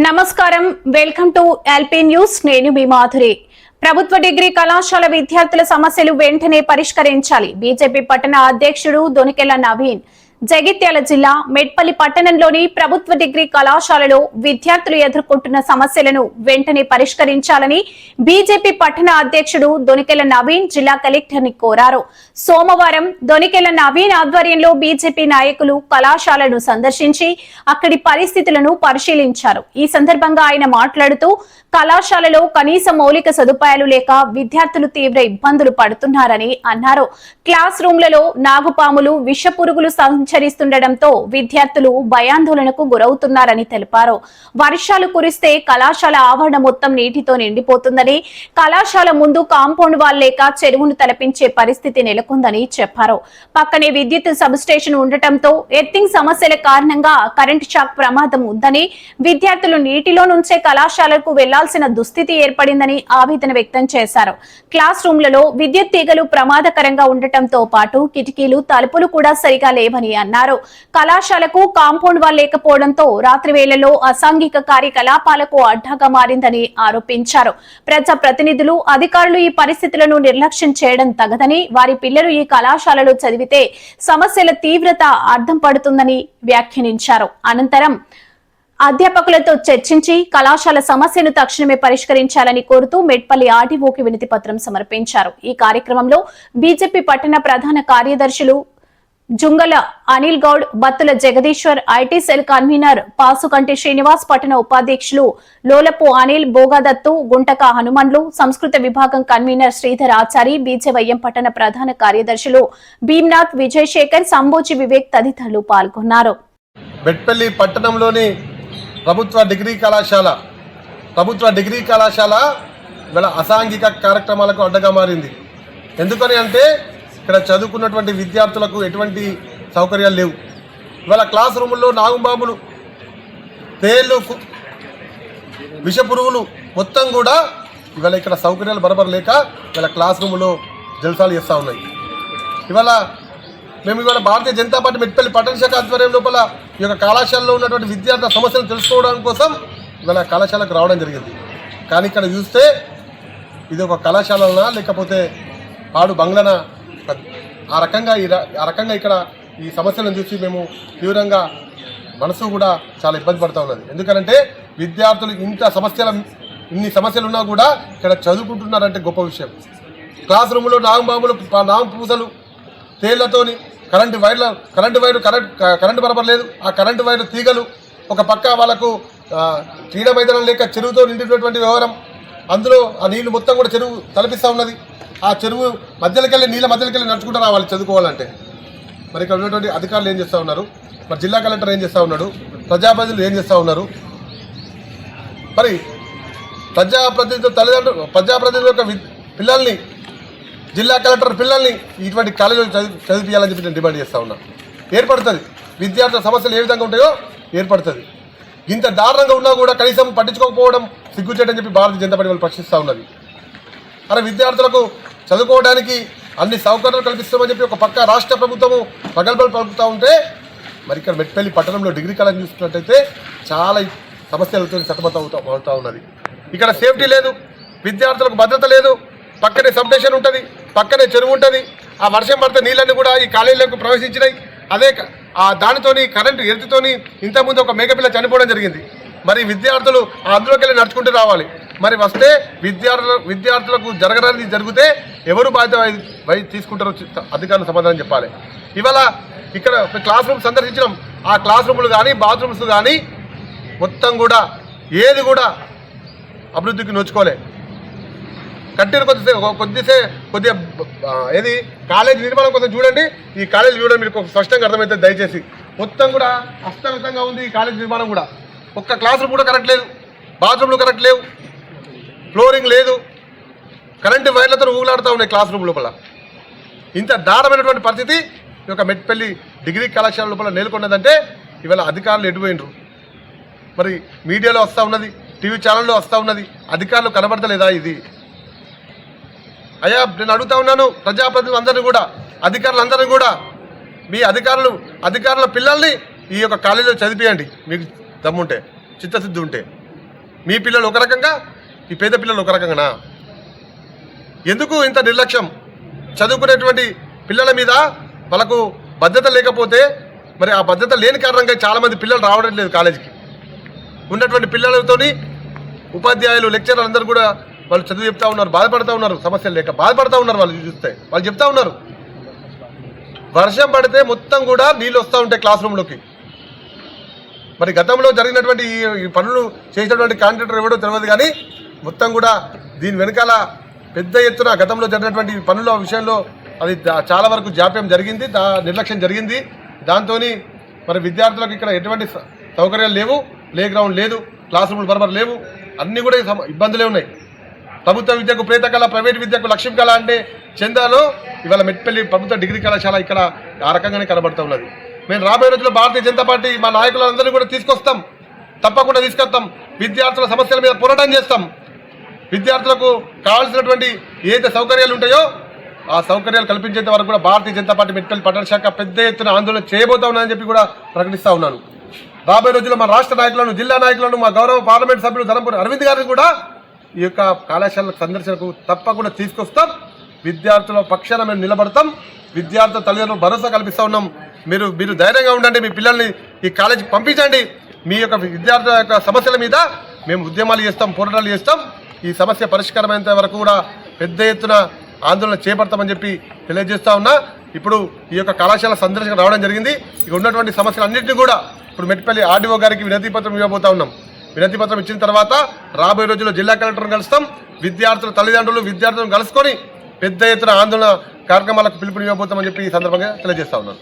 నమస్కారం, welcome to LP news. నేను మీ మాధురి. ప్రభుత్వ డిగ్రీ కళాశాల విద్యార్థుల సమస్యలు వెంటనే పరిష్కరించాలి. బీజేపీ పట్టణ అధ్యక్షుడు దొనికెళ్ల నవీన్ జగిత్యాల జిల్లా మెట్పల్లి పట్టణంలోని ప్రభుత్వ డిగ్రీ కళాశాలలో విద్యార్థులు ఎదుర్కొంటున్న సమస్యలను వెంటనే పరిష్కరించాలని బీజేపీ పట్టణ అధ్యక్షుడు దొనికెళ్ల నవీన్ జిల్లా కలెక్టర్ ని కోరారు. సోమవారం దొనికెళ్ల నవీన్ ఆధ్వర్యంలో బీజేపీ నాయకులు కళాశాలను సందర్శించి అక్కడి పరిస్థితులను పరిశీలించారు. ఈ సందర్భంగా ఆయన మాట్లాడుతూ కళాశాలలో కనీస మౌలిక సదుపాయాలు లేక విద్యార్థులు తీవ్ర ఇబ్బందులు పడుతున్నారని అన్నారు. క్లాస్ రూమ్లలో నాగుపాములు, విష పురుగులు సంచరిస్తుండటంతో విద్యార్థులు భయాందోళనకు గురవుతున్నారని తెలిపారు. వర్షాలు కురిస్తే కళాశాల ఆవరణ మొత్తం నీటితో నిండిపోతుందని, కళాశాల ముందు కాంపౌండ్ వాల్ లేక చెరువును తలపించే పరిస్థితి నెలకొందని చెప్పారు. పక్కనే విద్యుత్ సబ్ స్టేషన్ ఉండటంతో ఎర్తింగ్ సమస్యల కారణంగా కరెంటు షాక్ ప్రమాదం ఉందని, విద్యార్థులు నీటిలో నుంచే కళాశాలకు వెళ్లాల్సిన దుస్థితి ఏర్పడిందని ఆవేదన వ్యక్తం చేశారు. క్లాస్ రూమ్లలో విద్యుత్ తీగలు ప్రమాదకరంగా ఉండటంతో పాటు కిటికీలు, తలుపులు కూడా సరిగా లేవని అన్నారు. కళాశాలకు కాంపౌండ్ వాల్ లేకపోవడంతో రాత్రి వేళల్లో అసాంఘిక కార్యకలాపాలకు అడ్డాగా మారిందని ఆరోపించారు. ప్రజా ప్రతినిధులు, అధికారులు ఈ పరిస్థితులను నిర్లక్ష్యం చేయడం తగదని, వారి పిల్లలు ఈ కళాశాలలో చదివితే సమస్యల తీవ్రత అర్థం పడుతుందని వ్యాఖ్యానించారు. అనంతరం అధ్యాపకులతో చర్చించి కళాశాల సమస్యను తక్షణమే పరిష్కరించాలని కోరుతూ మెట్పల్లి ఆర్డీఓకి వినతి పత్రం సమర్పించారు. ఈ కార్యక్రమంలో బీజేపీ పట్టణ ప్రధాన కార్యదర్శులు Jungala Anil Goud, Battula Jagadishwar, IT cell convener Pasukanti Srinivas, పట్టణ ఉపాధ్యక్షులు లోలపు అనిల్, బోగాదత్తు, గుంటక హనుమన్లు, సంస్కృత విభాగం కన్వీనర్ శ్రీధర్ ఆచారి, బీజేవైఎం పట్టణ ప్రధాన కార్యదర్శులు భీమ్నాథ్, విజయ్ శేఖర్, సంబోజి వివేక్ తదితరులు పాల్గొన్నారు. మెట్పల్లి పట్టణంలోని ప్రభుత్వ డిగ్రీ కళాశాల ఇవాళ అసాంఘిక కార్యక్రమాలకు అడ్డగా మారింది. ఎందుకని అంటే ఇక్కడ చదువుకున్నటువంటి విద్యార్థులకు ఎటువంటి సౌకర్యాలు లేవు. ఇవాళ క్లాస్ రూముల్లో నాగుబాంబులు, తేళ్లు, విష పురుగులు మొత్తం కూడా ఇవాళ ఇక్కడ సౌకర్యాలు బరబరు లేక ఇవాళ క్లాస్ రూములో జల్సాలు చేస్తూ ఉన్నాయి. ఇవాళ భారతీయ జనతా పార్టీ మెట్పల్లి పట్టణ శాఖ ఆధ్వర్యం లోపల ఈ యొక్క కళాశాలలో ఉన్నటువంటి విద్యార్థుల సమస్యలను తెలుసుకోవడం కోసం ఇవాళ కళాశాలకు రావడం జరిగింది. కానీ ఇక్కడ చూస్తే ఇది ఒక కళాశాలనా లేకపోతే పాడు బంగ్లానా, ఆ రకంగా ఇక్కడ ఈ సమస్యలను చూసి మేము తీవ్రంగా మనసు కూడా చాలా ఇబ్బంది పడుతూ ఉన్నది. ఎందుకంటే విద్యార్థులు ఇన్ని సమస్యలు ఉన్నా కూడా ఇక్కడ చదువుకుంటున్నారంటే గొప్ప విషయం. క్లాస్ రూమ్లో నాగు పూసలు, తేళ్లతోని కరెంటు బరబర్ లేదు. ఆ కరెంటు వైర్లు తీగలు, ఒక పక్క వాళ్ళకు క్రీడా మైదానం లేక చెరువుతో నిండినటువంటి వ్యవహారం, అందులో ఆ నీళ్లు మొత్తం కూడా చెరువు తలపిస్తూ ఉన్నది. ఆ చెరువు నీళ్ళ మధ్యలోకి వెళ్ళి నడుచుకుంటూ రావాలి చదువుకోవాలంటే. మరి ఇక్కడ ఉన్నటువంటి అధికారులు ఏం చేస్తూ ఉన్నారు, మరి జిల్లా కలెక్టర్ ఏం చేస్తూ ఉన్నాడు, ప్రజాప్రతినిధులు ఏం చేస్తూ ఉన్నారు, మరి ప్రజాప్రతినిధుల యొక్క పిల్లల్ని, జిల్లా కలెక్టర్ పిల్లల్ని ఇటువంటి కాలేజీలు చదివించాలని చెప్పి నేను డిమాండ్ చేస్తూ ఉన్నా. ఏర్పడుతుంది విద్యార్థుల సమస్యలు ఏ విధంగా ఉంటాయో ఏర్పడుతుంది. ఇంత దారుణంగా ఉన్నా కూడా కనీసం పట్టించుకోకపోవడం సిగ్గుచేటని చెప్పి భారతీయ జనతా పార్టీ వాళ్ళు ప్రశ్నిస్తూ ఉన్నది. అలా విద్యార్థులకు చదువుకోవడానికి అన్ని సౌకర్యాలు కల్పిస్తామని చెప్పి ఒక పక్క రాష్ట్ర ప్రభుత్వము ప్రగల్భాలు పలుకుతూ ఉంటే, మరి ఇక్కడ మెట్పల్లి పట్టణంలో డిగ్రీ కాలేజ్ చూసుకున్నట్టయితే చాలా సమస్యలతో సతమతమవుతూ ఉన్నది. ఇక్కడ సేఫ్టీ లేదు, విద్యార్థులకు భద్రత లేదు. పక్కనే సబ్ స్టేషన్ ఉంటుంది, పక్కనే చెరువు ఉంటుంది. ఆ వర్షం పడితే నీళ్ళన్నీ కూడా ఈ కాలేజీలకు ప్రవేశించినాయి. దానితోని కరెంటు ఎర్తితోని ఇంతకుముందు ఒక మేకపిల్ల చనిపోవడం జరిగింది. మరి విద్యార్థులు అందులోకి వెళ్ళి నడుచుకుంటూ రావాలి. మరి వస్తే విద్యార్థులకు జరగడానికి జరిగితే ఎవరు బాధ్యత తీసుకుంటారో అధికారులు సమాధానం చెప్పాలి. ఇవాళ ఇక్కడ క్లాస్ రూమ్ సందర్శించడం, ఆ క్లాస్ రూములు కానీ బాత్రూమ్స్ కానీ మొత్తం కూడా ఏది కూడా అభివృద్ధికి నోచుకోలే. కట్టిన కొద్దిగా ఏది కాలేజీ నిర్మాణం కోసం చూడండి. ఈ కాలేజీ చూడండి, మీకు స్పష్టంగా అర్థమవుతుంది దయచేసి. మొత్తం కూడా అస్తవ్యస్తంగా ఉంది ఈ కాలేజీ నిర్మాణం కూడా. ఒక్క క్లాస్ రూమ్ కూడా కరెక్ట్ లేదు, బాత్రూమ్లు కరెక్ట్ లేవు, ఫ్లోరింగ్ లేదు, కరెంటు వైర్లతో ఊగులాడుతూ ఉన్నాయి క్లాస్ రూమ్ లోపల. ఇంత దారుణమైనటువంటి పరిస్థితి ఈ యొక్క మెట్పల్లి డిగ్రీ కళాశాల లోపల నెలకొన్నదంటే ఇవాళ అధికారులు ఎటుపోయినరు. మరి మీడియాలో వస్తూ ఉన్నది, టీవీ ఛానల్లో వస్తూ ఉన్నది, అధికారులు కనబడతలేదా? ఇది అయ్యా నేను అడుగుతా ఉన్నాను ప్రజాప్రతినిధులు అందరినీ కూడా, అధికారులందరినీ కూడా, మీ అధికారుల పిల్లల్ని ఈ యొక్క కాలేజీలో చదివియండి మీకు దమ్ముంటే, చిత్తశుద్ధి ఉంటే. మీ పిల్లలు ఒక రకంగా, ఈ పేద పిల్లలు ఒక రకంగానా? ఎందుకు ఇంత నిర్లక్ష్యం? చదువుకునేటువంటి పిల్లల మీద వాళ్ళకు భద్రత లేకపోతే మరి ఆ భద్రత లేని కారణంగా చాలామంది పిల్లలు రావడం లేదు కాలేజీకి. ఉన్నటువంటి పిల్లలతోని ఉపాధ్యాయులు, లెక్చరర్లు అందరూ కూడా వాళ్ళు చదువు చెప్తా ఉన్నారు, బాధపడుతూ ఉన్నారు, సమస్యలు లేక బాధపడుతూ ఉన్నారు. వాళ్ళు చూస్తే వాళ్ళు చెప్తా ఉన్నారు, వర్షం పడితే మొత్తం కూడా నీళ్ళు వస్తూ ఉంటాయి క్లాస్ రూమ్లోకి. మరి గతంలో జరిగినటువంటి ఈ పనులు చేసినటువంటి కాంట్రాక్టర్ ఎవడో తెలియదు, కానీ మొత్తం కూడా దీని వెనకాల పెద్ద ఎత్తున గతంలో జరిగినటువంటి పనుల విషయంలో అది చాలా వరకు జాప్యం జరిగింది, నిర్లక్ష్యం జరిగింది. దాంతో మరి విద్యార్థులకు ఇక్కడ ఎటువంటి సౌకర్యాలు లేవు, ప్లే గ్రౌండ్ లేదు, క్లాస్ రూమ్లు బరాబర్ లేవు, అన్నీ కూడా ఇబ్బందులే ఉన్నాయి. ప్రభుత్వ విద్యకు ప్రేతకళ, ప్రైవేట్ విద్యకు లక్ష్యం కళ అంటే చందాలో ఇవాళ మెట్పల్లి ప్రభుత్వ డిగ్రీ కళాశాల ఇక్కడ ఆ రకంగానే కనబడుతూ ఉన్నది. మేము రాబోయే రోజుల్లో భారతీయ జనతా పార్టీ మా నాయకులందరినీ కూడా తీసుకొస్తాం, తప్పకుండా తీసుకొస్తాం. విద్యార్థుల సమస్యల మీద పోరాటం చేస్తాం. విద్యార్థులకు కావాల్సినటువంటి ఏదైతే సౌకర్యాలు ఉంటాయో ఆ సౌకర్యాలు కల్పించేంత వరకు కూడా భారతీయ జనతా పార్టీ మెట్పల్లి పట్టణ శాఖ పెద్ద ఎత్తున ఆందోళన చేయబోతా ఉన్నానని చెప్పి కూడా ప్రకటిస్తూ ఉన్నాను. రాబోయే రోజుల్లో మా రాష్ట్ర నాయకులను, జిల్లా నాయకులను, మా గౌరవ పార్లమెంట్ సభ్యులు ధర్మపురి అరవింద్ గారిని కూడా ఈ యొక్క కళాశాల సందర్శనకు తప్పకుండా తీసుకొస్తాం. విద్యార్థుల పక్షాన మేము నిలబడతాం. విద్యార్థుల తల్లిదండ్రులు భరోసా కల్పిస్తూ ఉన్నాం. మీరు ధైర్యంగా ఉండండి, మీ పిల్లల్ని ఈ కాలేజీకి పంపించండి. మీ యొక్క విద్యార్థుల యొక్క సమస్యల మీద మేము ఉద్యమాలు చేస్తాం, పోరాటాలు చేస్తాం. ఈ సమస్య పరిష్కారమైనంత వరకు కూడా పెద్ద ఎత్తున ఆందోళన చేపడతామని చెప్పి తెలియజేస్తా ఉన్నా. ఇప్పుడు ఈ యొక్క కళాశాల సందర్శన రావడం జరిగింది. ఇక ఉన్నటువంటి సమస్యలన్నింటినీ కూడా ఇప్పుడు మెట్పల్లి ఆర్డీఓ గారికి వినతి పత్రం ఇవ్వబోతా ఉన్నాం. వినతి పత్రం ఇచ్చిన తర్వాత రాబోయే రోజుల్లో జిల్లా కలెక్టర్ని కలుస్తాం. విద్యార్థుల తల్లిదండ్రులు, విద్యార్థులను కలుసుకొని పెద్ద ఎత్తున ఆందోళన కార్యక్రమాలకు పిలుపునివ్వబోతామని చెప్పి ఈ సందర్భంగా తెలియజేస్తా ఉన్నాను.